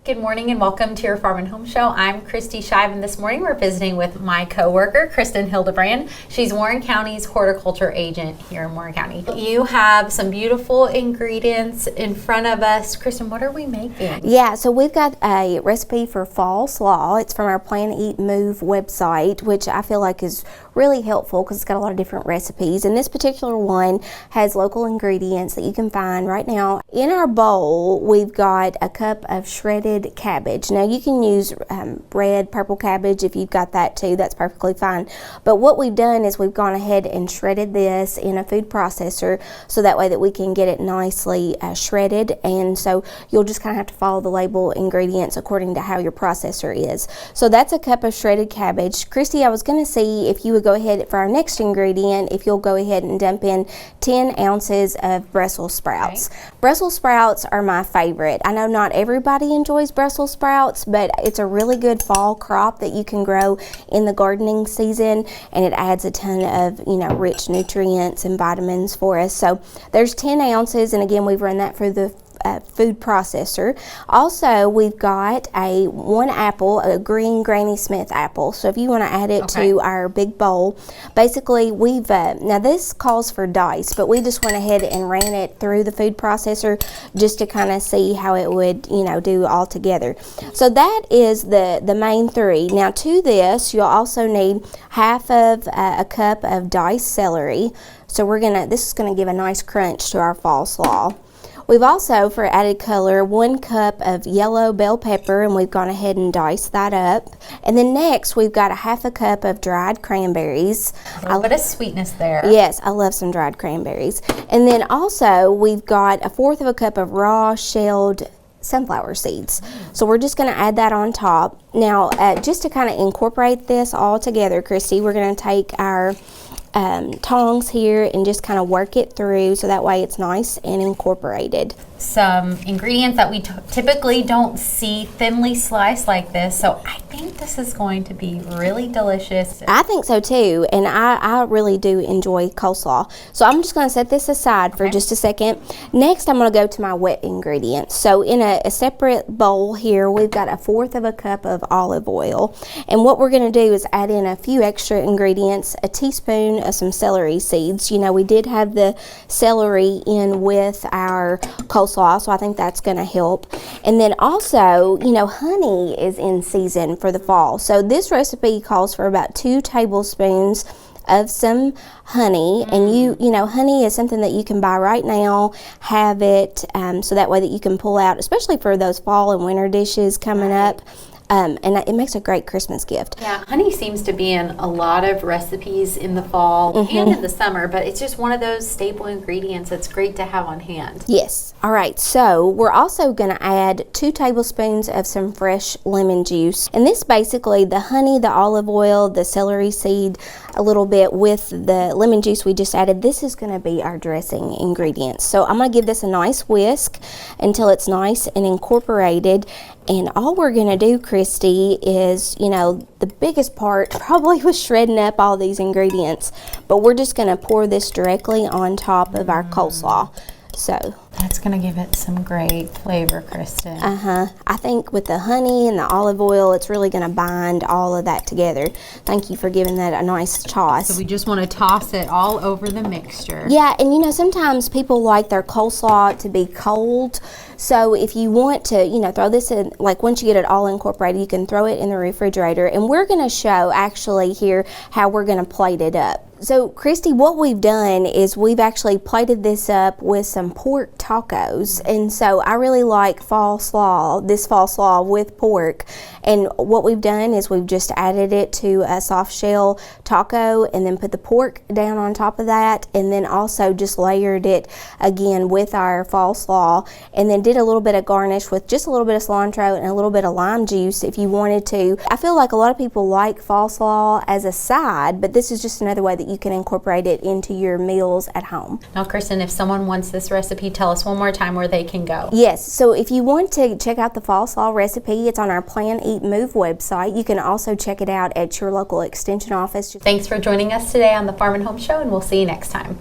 Good morning and welcome to your Farm and Home Show. I'm Kristi Shive, and this morning we're visiting with my coworker, Kristin Hildabrand. She's Warren County's horticulture agent here in Warren County. You have some beautiful ingredients in front of us. Kristin, what are we making? Yeah, so we've got a recipe for fall slaw. It's from our Plan, Eat, Move website, which I feel like is really helpful because it's got a lot of different recipes. And this particular one has local ingredients that you can find right now. In our bowl, we've got a cup of shredded cabbage. Now you can use red, purple cabbage if you've got that too, that's perfectly fine. But what we've done is we've gone ahead and shredded this in a food processor so that way that we can get it nicely shredded. And so you'll just kind of have to follow the label ingredients according to how your processor is. So that's a cup of shredded cabbage. Kristi, I was going to see if you would go ahead for our next ingredient, if you'll go ahead and dump in 10 ounces of Brussels sprouts. Okay. Brussels sprouts are my favorite. I know not everybody enjoys Brussels sprouts, but it's a really good fall crop that you can grow in the gardening season, and it adds a ton of, rich nutrients and vitamins for us. So there's 10 ounces, and again, we've run that for the food processor. Also, we've got one apple, a green Granny Smith apple. So if you want to add it to our big bowl, basically we've now this calls for dice, but we just went ahead and ran it through the food processor just to kind of see how it would do all together. So that is the main three. Now to this, you'll also need half of a cup of diced celery. So this is gonna give a nice crunch to our fall slaw. We've also, for added color, 1 cup of yellow bell pepper, and we've gone ahead and diced that up. And then next, we've got a half a cup of dried cranberries. A little bit of sweetness there. Yes, I love some dried cranberries. And then also, we've got a 1/4 of a cup of raw shelled sunflower seeds. So we're just going to add that on top. Now, just to kind of incorporate this all together, Kristi, we're going to take our tongs here and just kind of work it through so that way it's nice and incorporated. Some ingredients that we typically don't see thinly sliced like this, so I think this is going to be really delicious. I think so too, and I really do enjoy coleslaw. So I'm just going to set this aside for just a second. Next, I'm going to go to my wet ingredients. So in a separate bowl here, we've got a 1/4 of a cup of olive oil, and what we're going to do is add in a few extra ingredients, a teaspoon of some celery seeds. We did have the celery in with our coleslaw, so I think that's going to help. And then also, honey is in season for the fall. So this recipe calls for about 2 tablespoons of some honey, and honey is something that you can buy right now, have it so that way that you can pull out, especially for those fall and winter dishes coming up. And it makes a great Christmas gift. Yeah, honey seems to be in a lot of recipes in the fall and in the summer, but it's just one of those staple ingredients that's great to have on hand. Yes. All right, so we're also going to add 2 tablespoons of some fresh lemon juice. And this basically, the honey, the olive oil, the celery seed, a little bit with the lemon juice we just added, this is going to be our dressing ingredients. So I'm going to give this a nice whisk until it's nice and incorporated. And all we're going to do, Kristi, is, the biggest part probably was shredding up all these ingredients. But we're just going to pour this directly on top of our coleslaw. So that's going to give it some great flavor, Kristin. I think with the honey and the olive oil, it's really going to bind all of that together. Thank you for giving that a nice toss. So we just want to toss it all over the mixture. Yeah, and sometimes people like their coleslaw to be cold. So if you want to, throw this in, like once you get it all incorporated, you can throw it in the refrigerator. And we're going to show actually here how we're going to plate it up. So Kristi, what we've done is we've actually plated this up with some pork tacos. And so I really like this fall slaw with pork. And what we've done is we've just added it to a soft shell taco and then put the pork down on top of that, and then also just layered it again with our fall slaw, and then did a little bit of garnish with just a little bit of cilantro and a little bit of lime juice if you wanted to. I feel like a lot of people like fall slaw as a side, but this is just another way that you can incorporate it into your meals at home. Now, Kristin, if someone wants this recipe, tell us one more time where they can go. Yes, so if you want to check out the fall slaw recipe, it's on our Plan, Eat, Move website. You can also check it out at your local extension office. Thanks for joining us today on the Farm and Home Show, and we'll see you next time.